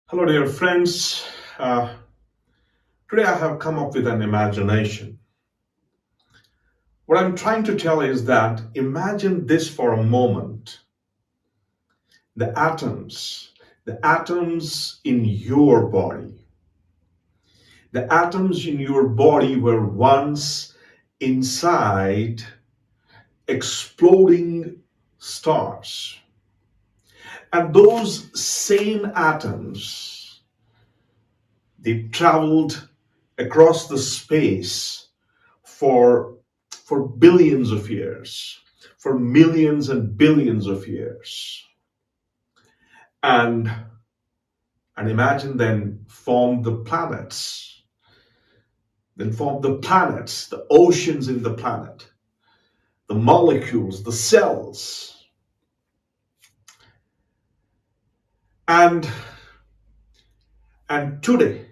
Hello, dear friends. Uh, Today I have come up with an imagination. What I'm trying to tell is that imagine this for a moment. The atoms in your body. The atoms in your body were once inside exploding stars. And those same atoms, they traveled across the space for billions of years, for millions and billions of years, and imagine then form the planets, the oceans in the planet, the molecules, the cells, and today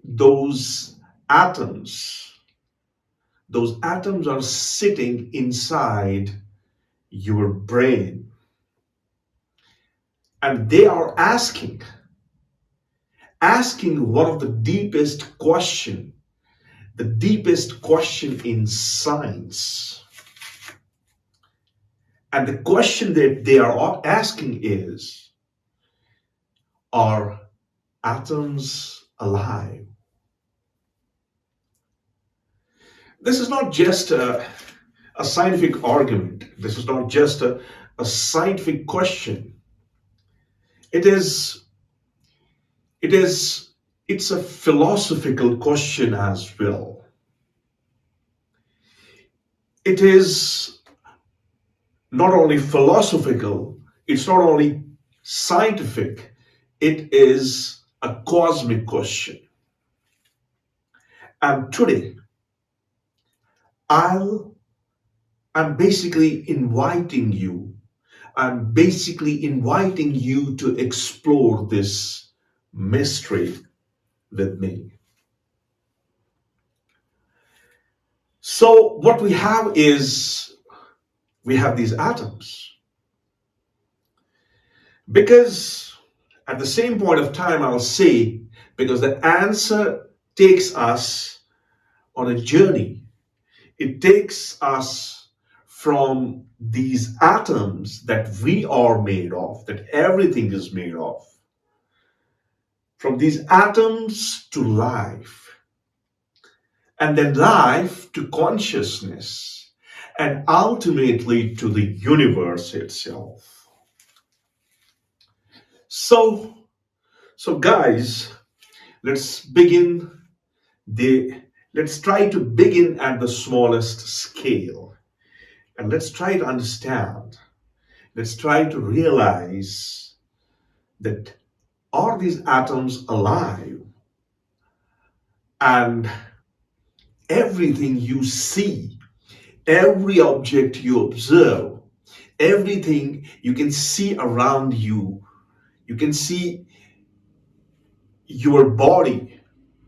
those atoms are sitting inside your brain, and they are asking one of the deepest question in science. And the question that they are asking is, are atoms alive? This is not just a scientific argument. This is not just a scientific question. It is, it is, it's a philosophical question as well. It is not only philosophical, it's not only scientific, it is a cosmic question. And today, I'll, I'm basically inviting you, to explore this mystery with me. So what we have is, we have these atoms. Because at the same point of time, I'll say, because the answer takes us on a journey. It takes us from these atoms that we are made of, that everything is made of, from these atoms to life, and then life to consciousness, and ultimately to the universe itself. So, guys, let's begin the let's try to begin at the smallest scale, and let's try to understand, let's try to realize that, are these atoms alive? And everything you see, every object you observe, everything you can see around you, you can see your body,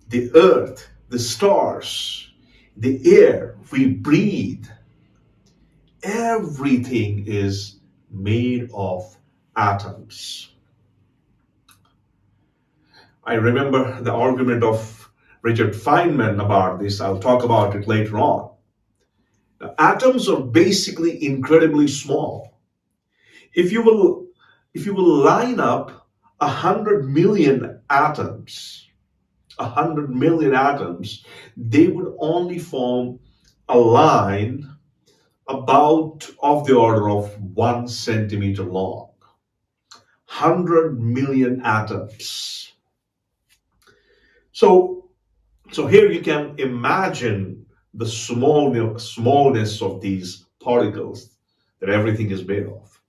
the earth, the stars, the air we breathe, everything is made of atoms. I remember the argument of Richard Feynman about this. I'll talk about it later on. The atoms are basically incredibly small. If you will, line up 100 million atoms, they would only form a line about of the order of 1 centimeter long. 100 million atoms. So, here you can imagine the smallness of these particles that everything is made of.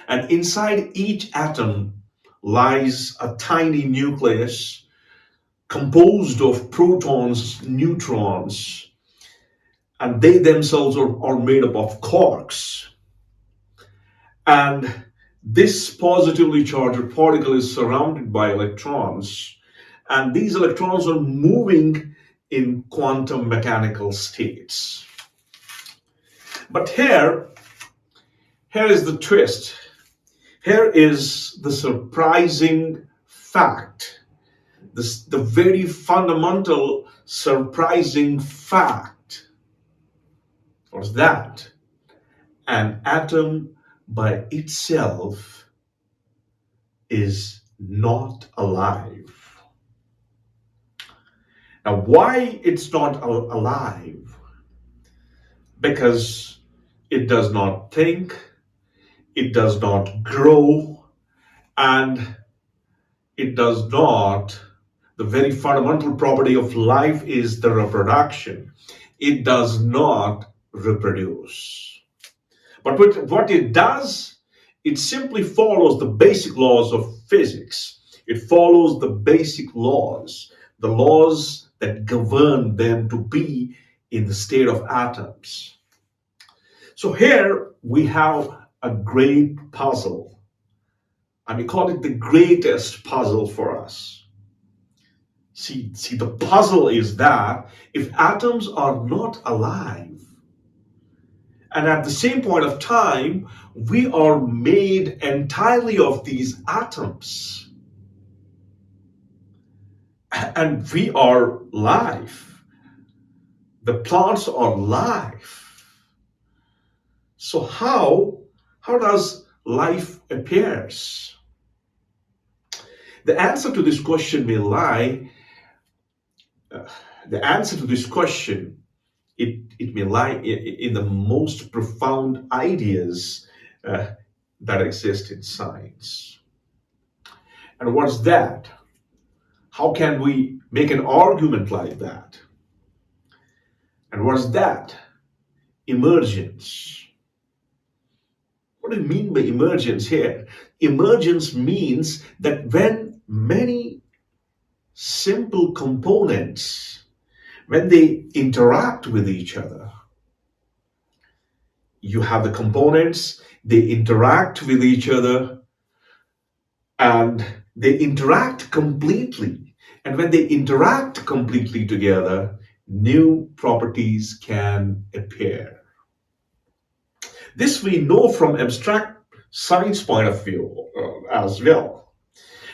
And inside each atom lies a tiny nucleus composed of protons, neutrons, and they themselves are made up of quarks. And this positively charged particle is surrounded by electrons, and these electrons are moving in quantum mechanical states. But here is the twist. Here is the surprising fact, the very fundamental, surprising fact. What's that? An atom by itself is not alive. Now, why it's not alive? Because it does not think, it does not grow, and it does not, the very fundamental property of life is the reproduction. It does not reproduce. But what it does, it simply follows the basic laws of physics. It follows the basic laws, the laws that govern them to be in the state of atoms. So here we have a great puzzle. I mean, call it the greatest puzzle for us. See, the puzzle is that if atoms are not alive, and at the same point of time, we are made entirely of these atoms, and we are life. The plants are life. So how does life appears? The answer to this question may lie. The answer to this question, it may lie in the most profound ideas that exist in science. And what's that? How can we make an argument like that? And what's that? Emergence. What do you mean by emergence here? Emergence means that when many simple components, when they interact with each other, you have the components, they interact with each other, and they interact completely. And when they interact completely together, new properties can appear. This we know from abstract science point of view as well.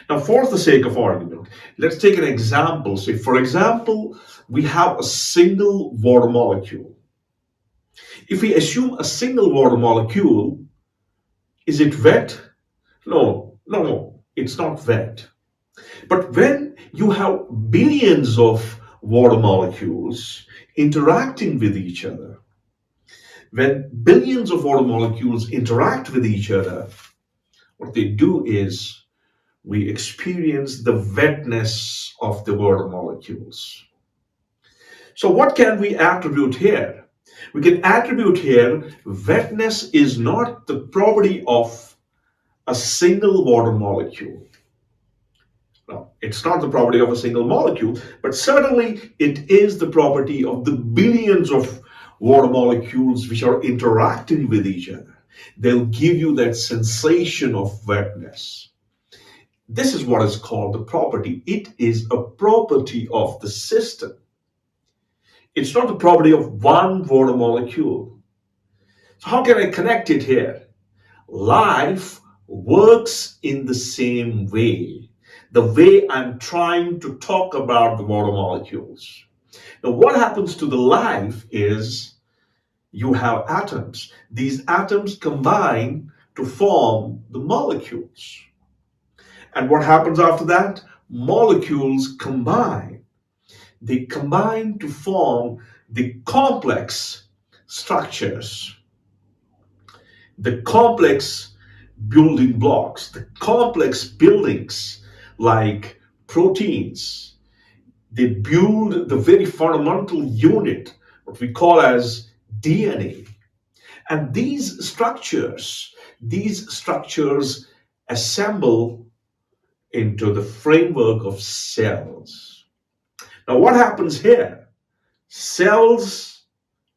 Now, for the sake of argument, let's take an example. Say, for example, we have a single water molecule. If we assume a single water molecule, is it wet? No, it's not wet. But when you have billions of water molecules interacting with each other, when billions of water molecules interact with each other, what they do is we experience the wetness of the water molecules. So what can we attribute here? We can attribute here wetness is not the property of a single water molecule. No, it's not the property of a single molecule, but certainly it is the property of the billions of water molecules which are interacting with each other. They'll give you that sensation of wetness. This is what is called the property. It is a property of the system. It's not the property of one water molecule. So how can I connect it here? Life works in the same way, the way I'm trying to talk about the water molecules. Now, what happens to the life is you have atoms. These atoms combine to form the molecules. And what happens after that? Molecules combine. They combine to form the complex structures, the complex building blocks, the complex buildings like proteins. They build the very fundamental unit, what we call as DNA. And these structures assemble into the framework of cells. Now, what happens here? Cells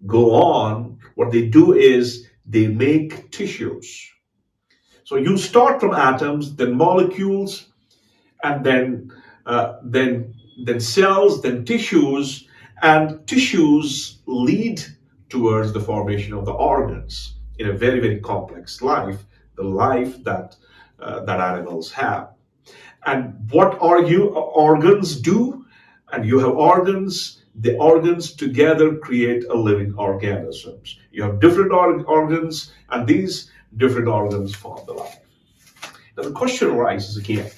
go on, what they do is they make tissues. So you start from atoms, then molecules, and then cells, then tissues, and tissues lead towards the formation of the organs in a very, very complex life, the life that that animals have. And what organs do? And you have organs. The organs together create a living organisms. You have different organs, and these different organs form the life. Now the question arises again.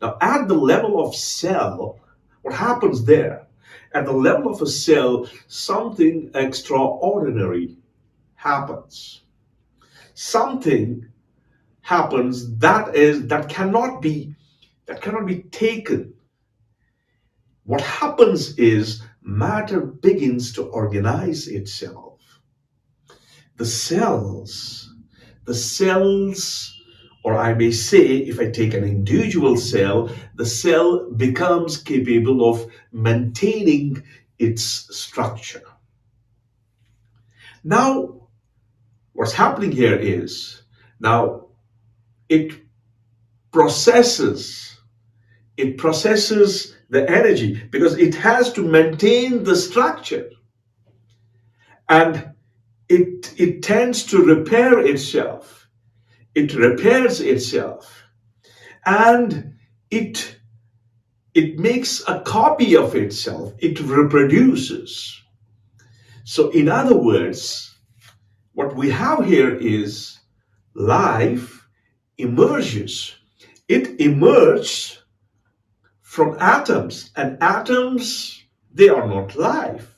Now at the level of cell, what happens there? At the level of a cell, something extraordinary happens. Something happens that cannot be taken. What happens is matter begins to organize itself. The cells, the cells, or I may say, if I take an individual cell, the cell becomes capable of maintaining its structure. Now, what's happening here is now it processes it processes the energy because it has to maintain the structure, and it tends to repair itself. It repairs itself, and it it makes a copy of itself. It reproduces. So in other words, what we have here is life emerges. It emerges from atoms, and atoms, they are not life.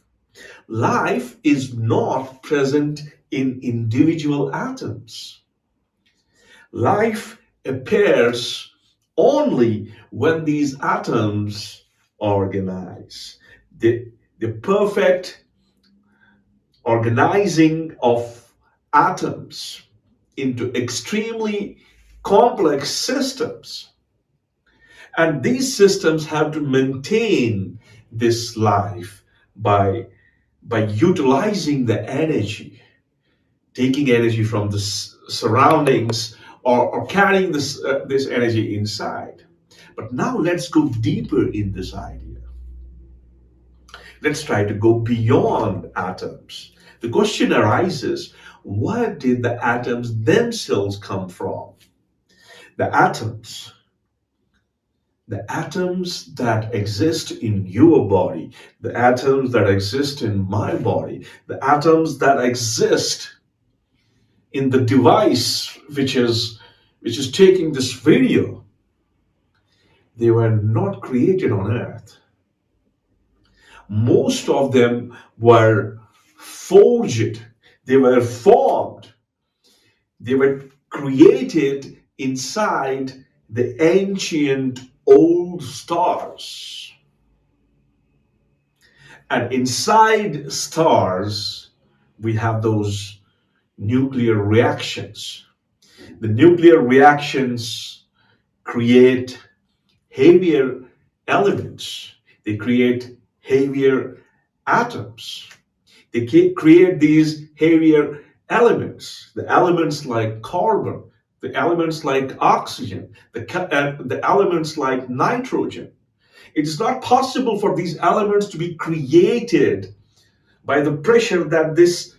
Life is not present in individual atoms. Life appears only when these atoms organize. The perfect organizing of atoms into extremely complex systems. And these systems have to maintain this life by utilizing the energy, taking energy from the surroundings, or carrying this energy inside. But now let's go deeper in this idea. Let's try to go beyond atoms. The question arises, where did the atoms themselves come from? The atoms that exist in your body, the atoms that exist in my body, the atoms that exist in the device which is taking this video, they were not created on earth. Most of them were forged, they were formed, they were created inside the ancient old stars. And inside stars, we have those nuclear reactions. The nuclear reactions create heavier elements. They create heavier atoms. They create these heavier elements, the elements like carbon, the elements like oxygen, the elements like nitrogen. It is not possible for these elements to be created by the pressure that this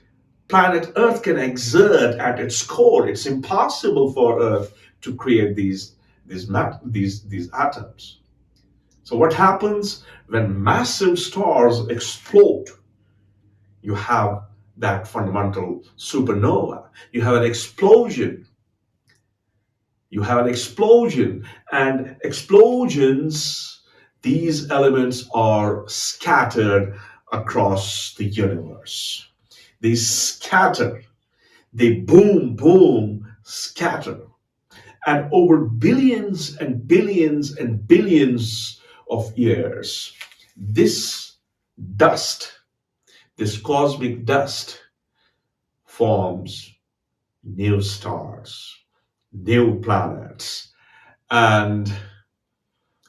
planet Earth can exert at its core. It's impossible for Earth to create these atoms. So what happens when massive stars explode? You have that fundamental supernova. You have an explosion. And explosions, these elements are scattered across the universe. They scatter, they boom, boom, scatter. And over billions and billions and billions of years, this dust, this cosmic dust, forms new stars, new planets, and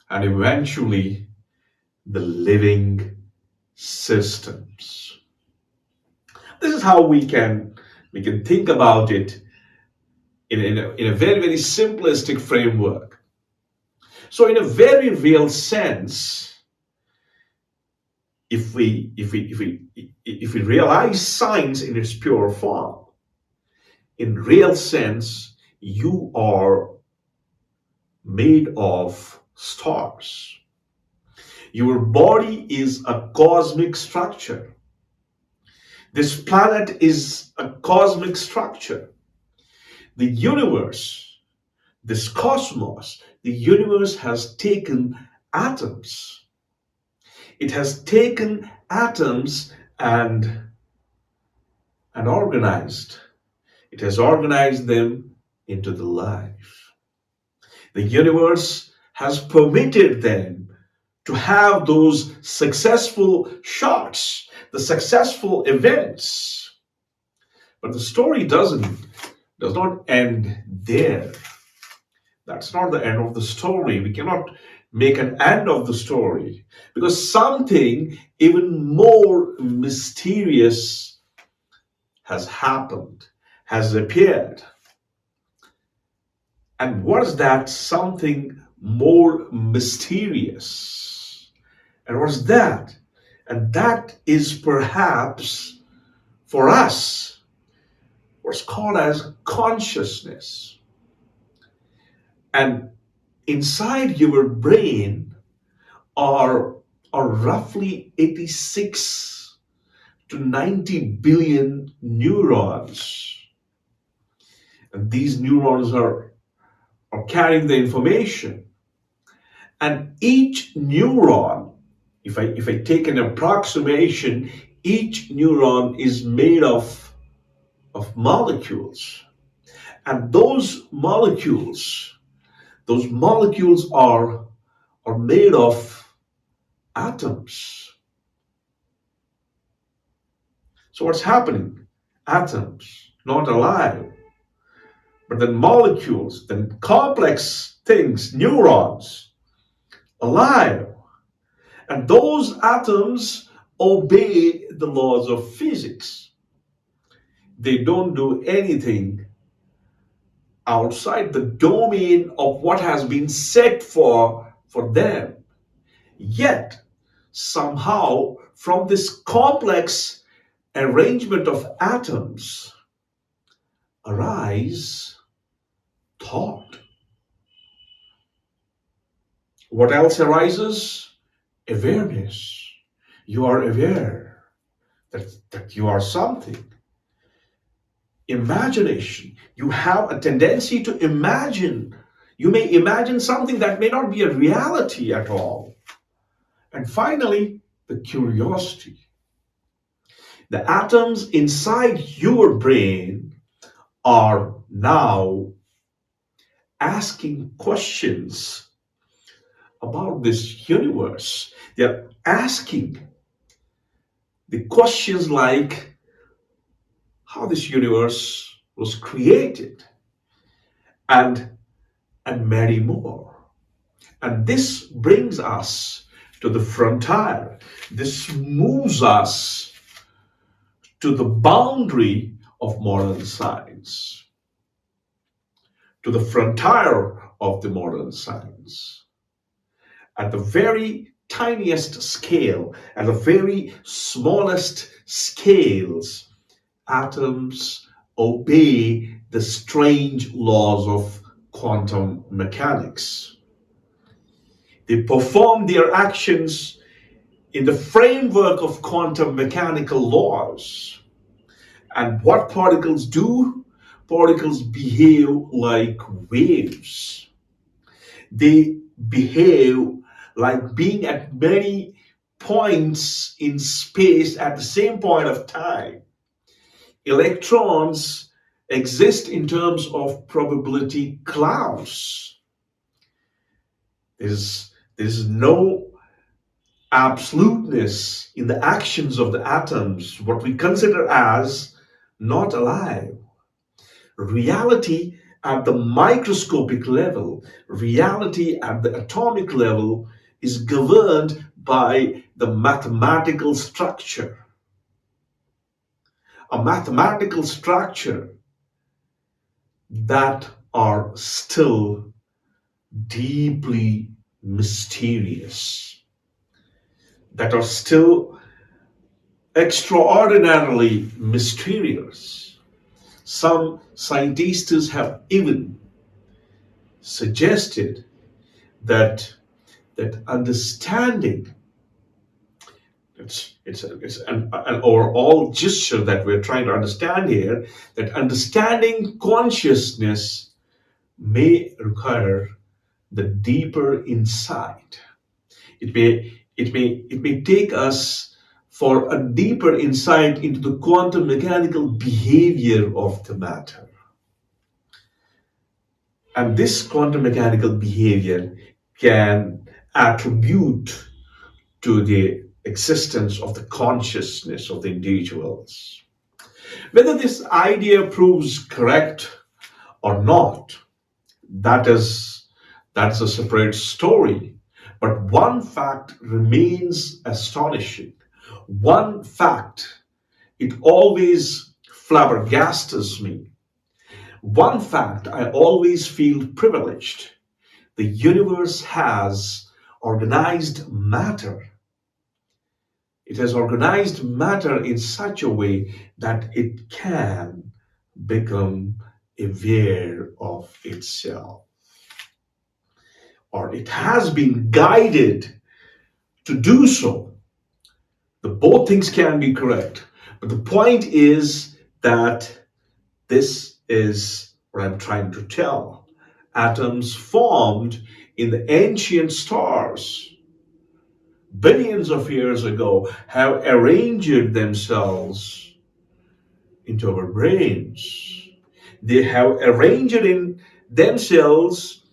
eventually the living systems. This is how we can think about it in a very, very simplistic framework. So in a very real sense, if we realize science in its pure form, in real sense, you are made of stars. Your body is a cosmic structure. This planet is a cosmic structure. The universe, this cosmos, the universe has taken atoms. It has taken atoms and organized. It has organized them into the life. The universe has permitted them to have those successful shots, the successful events. But the story does not end there. That's not the end of the story. We cannot make an end of the story because something even more mysterious has happened, has appeared. And what is that something more mysterious? And what is that? And that is perhaps for us what's called as consciousness. And inside your brain are roughly 86 to 90 billion neurons. And these neurons are carrying the information. And each neuron, if I take an approximation, each neuron is made of molecules. And those molecules are made of atoms. So what's happening? Atoms, not alive, but then molecules, then complex things, neurons, alive. And those atoms obey the laws of physics. They don't do anything outside the domain of what has been set for them. Yet, somehow, from this complex arrangement of atoms arise thought. What else arises? Awareness. You are aware that you are something. Imagination. You have a tendency to imagine. You may imagine something that may not be a reality at all. And finally, the curiosity. The atoms inside your brain are now asking questions about this universe. They're asking the questions like how this universe was created and many more. And this brings us to the frontier. This moves us to the boundary of modern science, to the frontier of the modern science. At the very tiniest scale, at the very smallest scales, atoms obey the strange laws of quantum mechanics. They perform their actions in the framework of quantum mechanical laws. And what particles do? Particles behave like waves. They behave like being at many points in space at the same point of time. Electrons exist in terms of probability clouds. There's no absoluteness in the actions of the atoms, what we consider as not alive. Reality at the microscopic level, reality at the atomic level is governed by the mathematical structure. A mathematical structure that are still deeply mysterious, that are still extraordinarily mysterious. Some scientists have even suggested that that understanding, it's an overall gesture that we're trying to understand here, that understanding consciousness may require the deeper insight. It may take us for a deeper insight into the quantum mechanical behavior of the matter. And this quantum mechanical behavior can attribute to the existence of the consciousness of the individuals. Whether this idea proves correct or not, that is that's a separate story. But one fact remains astonishing. One fact, it always flabbergasts me. One fact, I always feel privileged. The universe has organized matter. It has organized matter in such a way that it can become aware of itself, or it has been guided to do so. The both things can be correct. But the point is that this is what I'm trying to tell. Atoms formed in the ancient stars billions of years ago have arranged themselves into our brains. They have arranged in themselves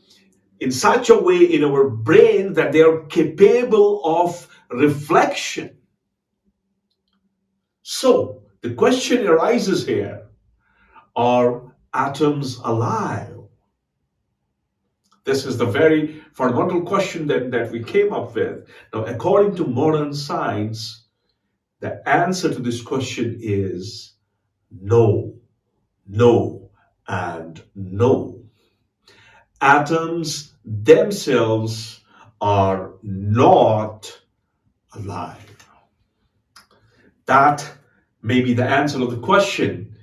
in such a way in our brain that they are capable of reflection. So the question arises here, are atoms alive? This is the very fundamental question that we came up with. Now, according to modern science, the answer to this question is no, no, and no. Atoms themselves are not alive. That may be the answer of the question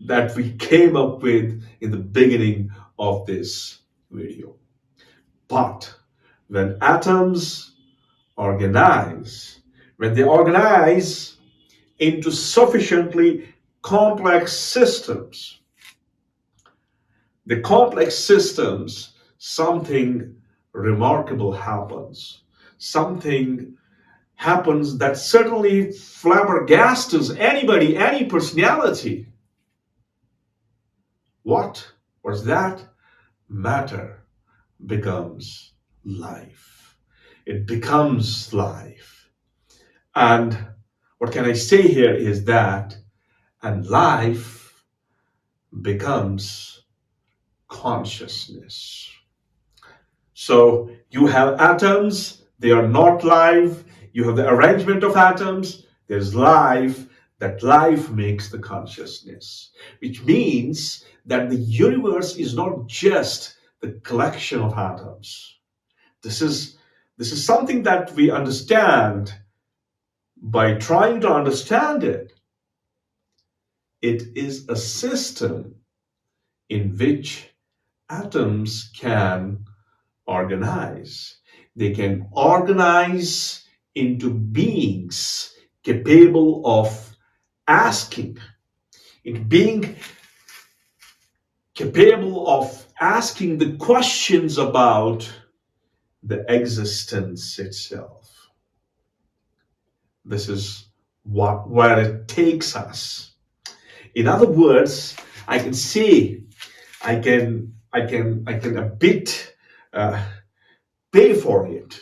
that we came up with in the beginning of this video. But when atoms organize, when they organize into sufficiently complex systems, the complex systems, something remarkable happens. Something happens that certainly flabbergasts anybody, any personality. What was that? Matter becomes life. It becomes life. And what can I say here is that, and life becomes consciousness. So you have atoms, they are not live. You have the arrangement of atoms, there's life. That life makes the consciousness, which means that the universe is not just the collection of atoms. This is something that we understand by trying to understand it. It is a system in which atoms can organize. They can organize into beings capable of asking, in being capable of asking the questions about the existence itself. This is where it takes us. In other words, I can say, I can a bit pay for it.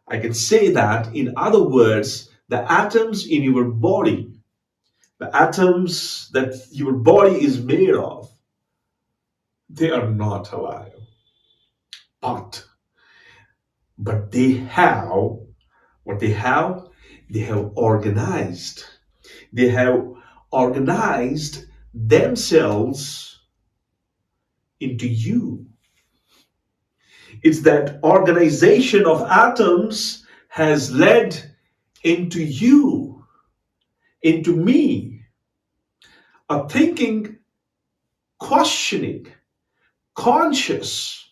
I can say that, in other words, the atoms in your body, the atoms that your body is made of, they are not alive. But they have what they have. They have organized. They have organized themselves into you. It's that organization of atoms has led into you, into me, a thinking, questioning, conscious